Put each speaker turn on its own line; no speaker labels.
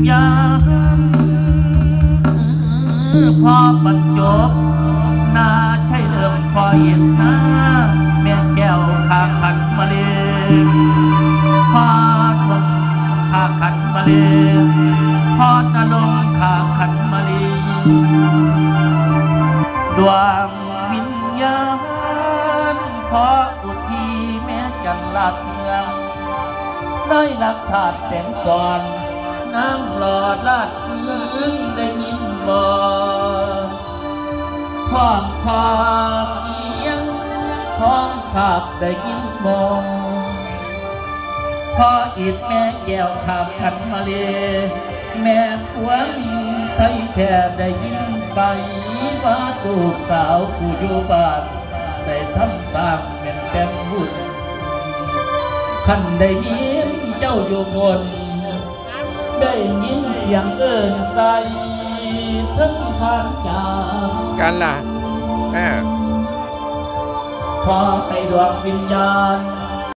ยามพอบรรจบนาใช่เริ่มพอเห็นหน้าแม่แก้วขาขันมาเลยพอดมขาขันมาเลยพอตะลงขาขันมาเลยดวงวิญญาณพออุทีแม่จันลาดเมืองได้รักชาติแสงสอนน้ำหลอดลาดเมืองได้ยินบ่พร้อมพอเอียงพร้อมขับได้ยินบ่พออีกแม่แก้วขับขันมาเลยแม่ปวงไทยแท้ได้ยินไปว่าตูกสาวผู้อยู่บ้านได้ทำสร้างเป็นแก้มบุญขันได้ยินเจ้าอยู่บนได้ยินเสียงเอิ้นใส่ทั้งทางจาก
กันล่ะ
พอไปดวงวิญญาณ